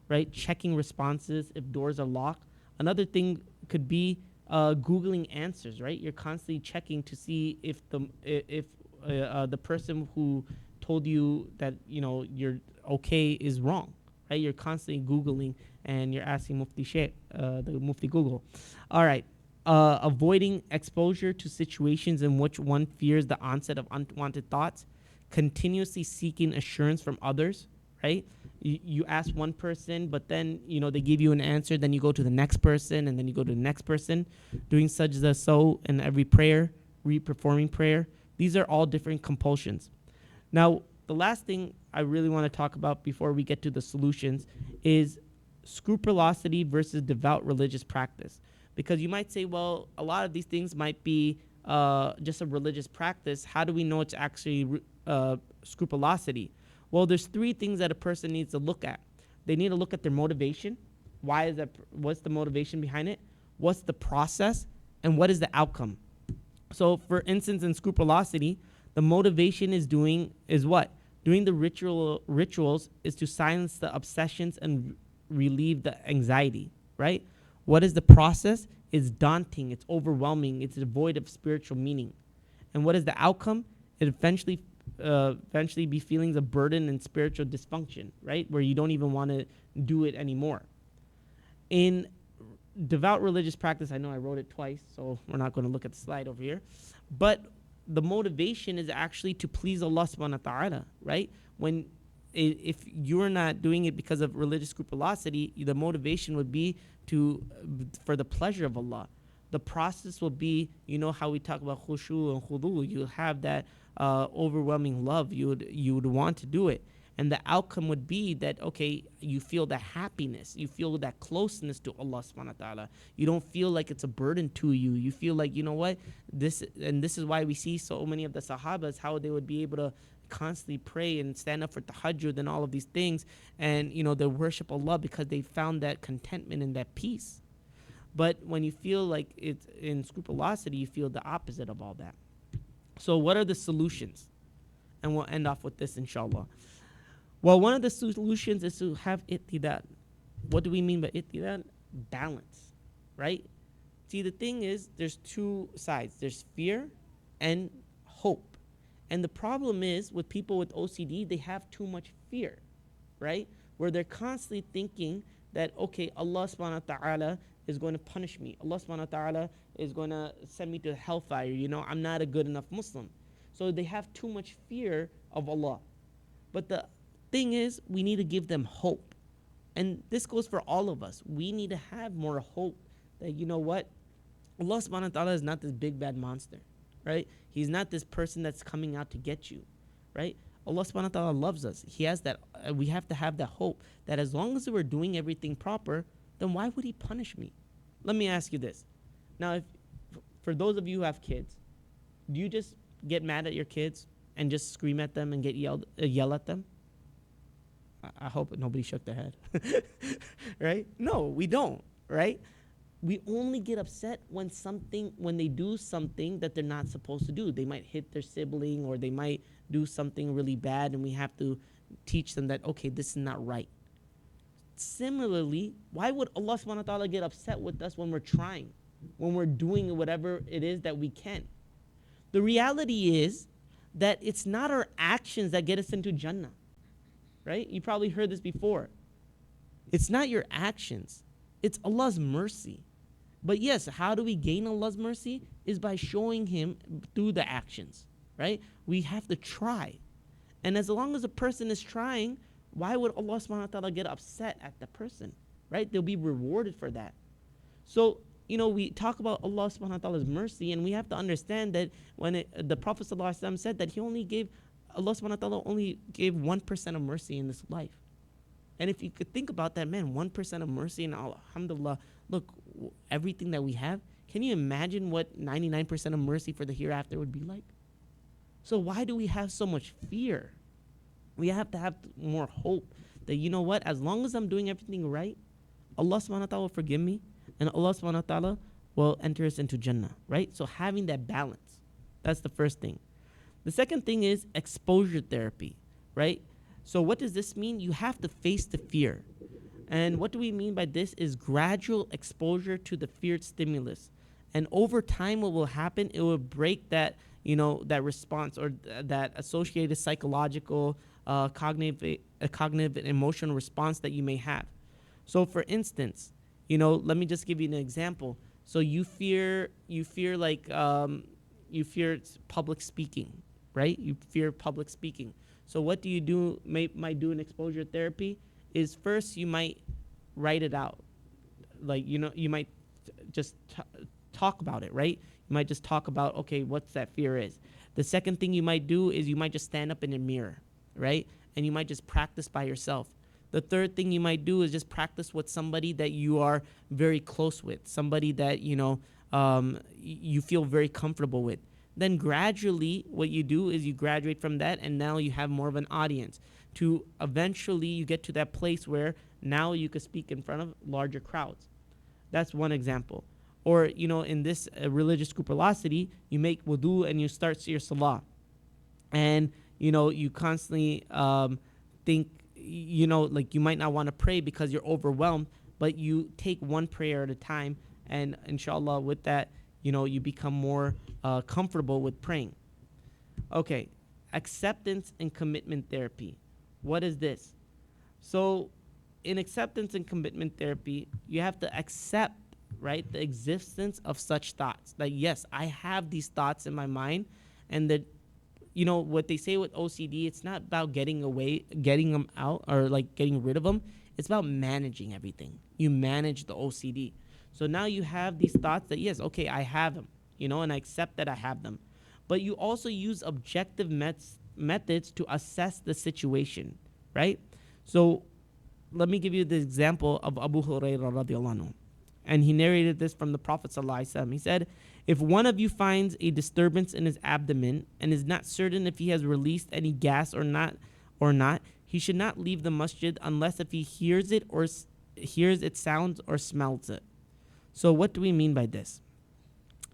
right? Checking responses if doors are locked. Another thing could be Googling answers, right? You're constantly checking to see if the person who told you that you're okay is wrong, right? You're constantly Googling and you're asking Mufti Sheikh, the Mufti Google. All right. Avoiding exposure to situations in which one fears the onset of unwanted thoughts, continuously seeking assurance from others, right? You ask one person, but then they give you an answer, then you go to the next person, and then you go to the next person, doing sajda so in every prayer, re-performing prayer. These are all different compulsions. Now, the last thing I really want to talk about before we get to the solutions is scrupulosity versus devout religious practice. Because you might say, well, a lot of these things might be just a religious practice. How do we know it's actually scrupulosity? Well, there's three things that a person needs to look at. They need to look at their motivation. Why is that? What's the motivation behind it? What's the process? And what is the outcome? So, for instance, in scrupulosity, the motivation is what? Doing the rituals is to silence the obsessions and relieve the anxiety, right? What is the process? It's daunting, it's overwhelming, it's devoid of spiritual meaning. And what is the outcome? It eventually be feelings of burden and spiritual dysfunction, right? Where you don't even want to do it anymore. In devout religious practice, I know I wrote it twice, so we're not going to look at the slide over here, but the motivation is actually to please Allah subhanahu wa ta'ala, right? If you're not doing it because of religious scrupulosity, the motivation would be for the pleasure of Allah. The process will be, how we talk about khushu and khudu. You'll have that overwhelming love. You would want to do it. And the outcome would be that, okay, you feel the happiness. You feel that closeness to Allah subhanahu wa ta'ala. You don't feel like it's a burden to you. You feel like, you know what? This is why we see so many of the Sahabas, how they would be able to constantly pray and stand up for tahajjud and all of these things. And, they worship Allah because they found that contentment and that peace. But when you feel like it's in scrupulosity, you feel the opposite of all that. So what are the solutions? And we'll end off with this, inshallah. Well, one of the solutions is to have ittidal. What do we mean by ittidal? Balance, right? See, the thing is, there's two sides. There's fear and hope. And the problem is, with people with OCD, they have too much fear, right? Where they're constantly thinking that, okay, Allah subhanahu wa ta'ala is going to punish me. Allah subhanahu wa ta'ala is going to send me to hellfire. I'm not a good enough Muslim. So they have too much fear of Allah. But the thing is, we need to give them hope. And this goes for all of us. We need to have more hope that, what? Allah subhanahu wa ta'ala is not this big bad monster, right? He's not this person that's coming out to get you, right? Allah subhanahu wa ta'ala loves us. He has that. We have to have that hope that as long as we're doing everything proper, then why would he punish me? Let me ask you this. Now, for those of you who have kids, do you just get mad at your kids and just scream at them and yell at them? I hope nobody shook their head, right? No, we don't, right? We only get upset when they do something that they're not supposed to do. They might hit their sibling, or they might do something really bad, and we have to teach them that, okay, this is not right. Similarly, why would Allah subhanahu wa ta'ala get upset with us when we're trying, when we're doing whatever it is that we can? The reality is that it's not our actions that get us into Jannah, right? You probably heard this before. It's not your actions. It's Allah's mercy. But yes, how do we gain Allah's mercy? Is by showing Him through the actions, right? We have to try. And as long as a person is trying, why would Allah subhanahu wa ta'ala get upset at the person, right? They'll be rewarded for that. So, we talk about Allah subhanahu wa ta'ala's mercy, and we have to understand that when the Prophet sallallahu alaihi wasallam said that Allah subhanahu wa ta'ala only gave 1% of mercy in this life. And if you could think about that, man, 1% of mercy, and alhamdulillah, look, everything that we have, can you imagine what 99% of mercy for the hereafter would be like? So why do we have so much fear? We have to have more hope that, you know what, as long as I'm doing everything right, Allah subhanahu wa ta'ala will forgive me, and Allah subhanahu wa ta'ala will enter us into Jannah, right? So having that balance, that's the first thing. The second thing is exposure therapy, right? So what does this mean? You have to face the fear. And what do we mean by this is gradual exposure to the feared stimulus. And over time, what will happen, it will break that, that response or that associated psychological, cognitive, and emotional response that you may have. So for instance, let me just give you an example. So you fear public speaking, right? You fear public speaking. So what do you do, might do in exposure therapy is first you might write it out. Like, you might just talk about it, right? You might just talk about, okay, what's that fear is. The second thing you might do is you might just stand up in a mirror, right? And you might just practice by yourself. The third thing you might do is just practice with somebody that you are very close with, somebody that, you feel very comfortable with. Then gradually what you do is you graduate from that, and now you have more of an audience, to eventually you get to that place where now you could speak in front of larger crowds. That's one example. Or, in this religious scrupulosity, you make wudu and you start your salah. And, you constantly think, like you might not want to pray because you're overwhelmed, but you take one prayer at a time. And inshallah, with that, you become more comfortable with praying. Okay, acceptance and commitment therapy. What is this? So in acceptance and commitment therapy, you have to accept, right, the existence of such thoughts. Like, yes, I have these thoughts in my mind, and that, what they say with OCD, it's not about getting them out, or like getting rid of them. It's about managing everything. You manage the OCD. So now you have these thoughts that, yes, okay, I have them, and I accept that I have them. But you also use objective methods to assess the situation, right? So let me give you the example of Abu Hurairah radiallahu anhu. And he narrated this from the Prophet sallallahu alaihi wasallam. He said, if one of you finds a disturbance in his abdomen and is not certain if he has released any gas or not, he should not leave the masjid unless if he hears it, or hears its sounds, or smells it. So what do we mean by this?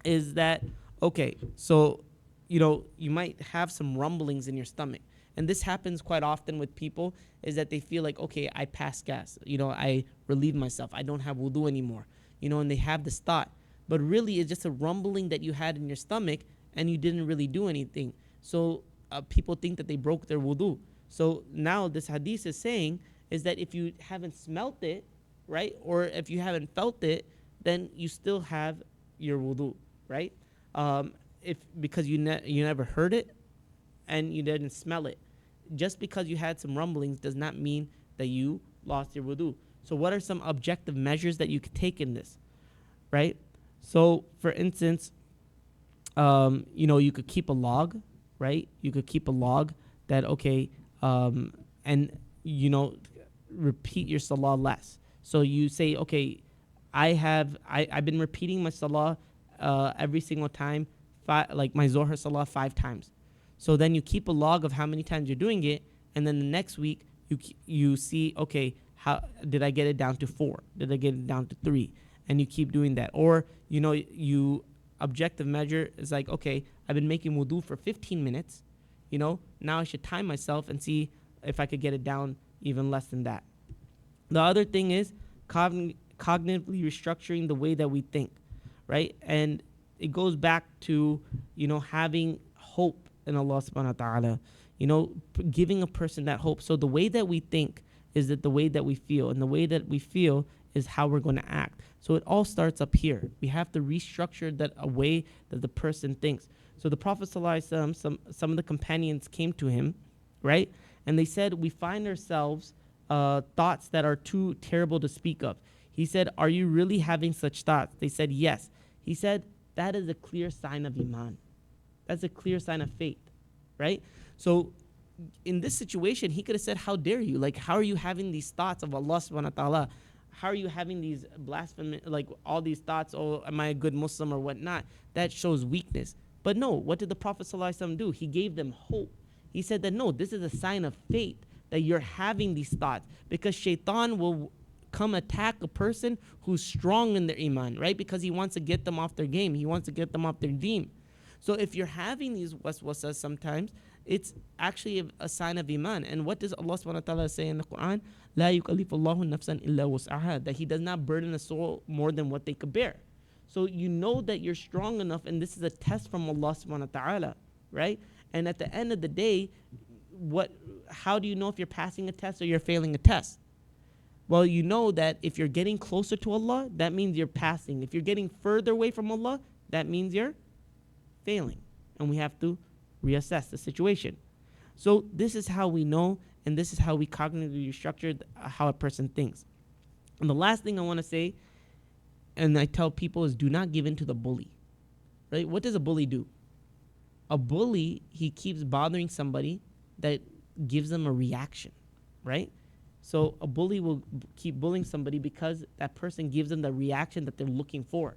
Is that, okay, so, you might have some rumblings in your stomach. And this happens quite often with people, is that they feel like, okay, I passed gas. I relieved myself. I don't have wudu anymore. And they have this thought. But really, it's just a rumbling that you had in your stomach, and you didn't really do anything. So people think that they broke their wudu. So now this hadith is saying is that if you haven't smelt it, right, or if you haven't felt it, then you still have your wudu, right? Because you never heard it and you didn't smell it. Just because you had some rumblings does not mean that you lost your wudu. So what are some objective measures that you could take in this, right? So for instance, you could keep a log, right? You could keep a log that, okay, and, repeat your salah less. So you say, okay, I've been repeating my salah every single time, like my Zohar salah 5 times. So then you keep a log of how many times you're doing it, and then the next week you see, okay, how did I get it down to 4? Did I get it down to 3? And you keep doing that. Or, you objective measure is like, okay, I've been making wudu for 15 minutes, now I should time myself and see if I could get it down even less than that. The other thing is cognitively restructuring the way that we think, right? And it goes back to, having hope in Allah subhanahu wa ta'ala, giving a person that hope. So the way that we think is that the way that we feel, and the way that we feel is how we're going to act. So it all starts up here. We have to restructure that a way that the person thinks. So the Prophet ﷺ, some of the companions came to him, right? And they said, we find ourselves thoughts that are too terrible to speak of. He said, are you really having such thoughts? They said, yes. He said, that is a clear sign of iman. That's a clear sign of faith, right? So in this situation, he could have said, how dare you? Like, how are you having these thoughts of Allah subhanahu wa ta'ala? How are you having these blasphemy, like all these thoughts, oh, am I a good Muslim or whatnot? That shows weakness. But no, what did the Prophet ﷺ do? He gave them hope. He said that no, this is a sign of faith that you're having these thoughts, because shaitan will come attack a person who's strong in their iman, right? Because he wants to get them off their game. He wants to get them off their deen. So if you're having these waswasas sometimes, it's actually a sign of iman. And what does Allah subhanahu wa ta'ala say in the Quran? لا يكلف الله نفسا إلا وسعها. That He does not burden a soul more than what they could bear. So you know that you're strong enough, and this is a test from Allah subhanahu wa ta'ala, right? And at the end of the day, how do you know if you're passing a test or you're failing a test? Well, you know that if you're getting closer to Allah, that means you're passing. If you're getting further away from Allah, that means you're failing. And we have to reassess the situation. So this is how we know, and this is how we cognitively restructure how a person thinks. And the last thing I want to say, and I tell people, is do not give in to the bully. Right? What does a bully do? A bully, he keeps bothering somebody that gives them a reaction, right? So a bully will keep bullying somebody because that person gives them the reaction that they're looking for.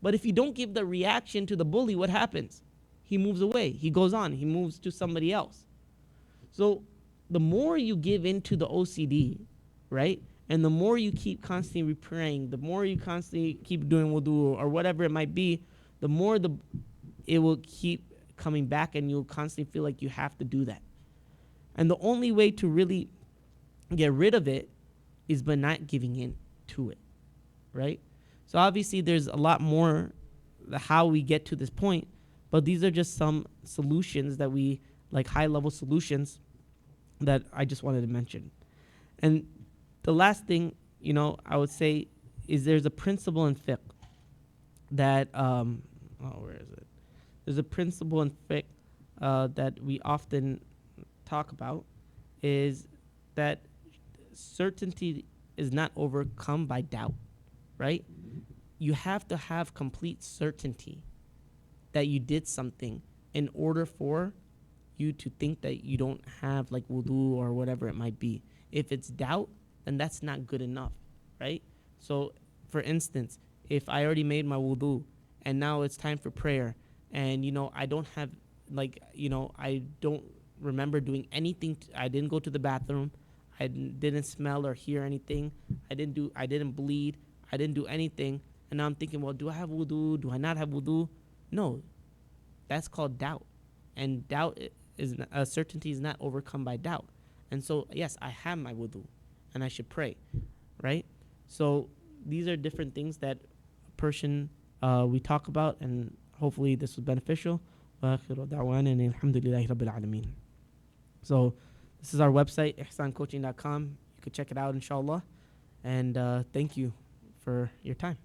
But if you don't give the reaction to the bully, what happens? He moves away. He goes on. He moves to somebody else. So the more you give into the OCD, right? And the more you keep constantly praying, the more you constantly keep doing wudu or whatever it might be, the more it will keep coming back, and you'll constantly feel like you have to do that. And the only way to really get rid of it is by not giving in to it, right? So obviously there's a lot more how we get to this point, but these are just some solutions that we, like high-level solutions that I just wanted to mention. And the last thing, I would say is there's a principle in fiqh that, where is it? There's a principle in fiqh that we often talk about, is that certainty is not overcome by doubt, right? You have to have complete certainty that you did something in order for you to think that you don't have like wudu or whatever it might be. If it's doubt, then that's not good enough, right? So for instance, if I already made my wudu and now it's time for prayer, and I don't have I don't remember doing anything. I didn't go to the bathroom. I didn't smell or hear anything. I didn't bleed. I didn't do anything. And now I'm thinking, well, do I have wudu? Do I not have wudu? No, that's called doubt. And doubt is certainty is not overcome by doubt. And so, yes, I have my wudu, and I should pray, right? So these are different things that a person we talk about, and hopefully this was beneficial. So this is our website, ihsancoaching.com. You could check it out, inshallah. And thank you for your time.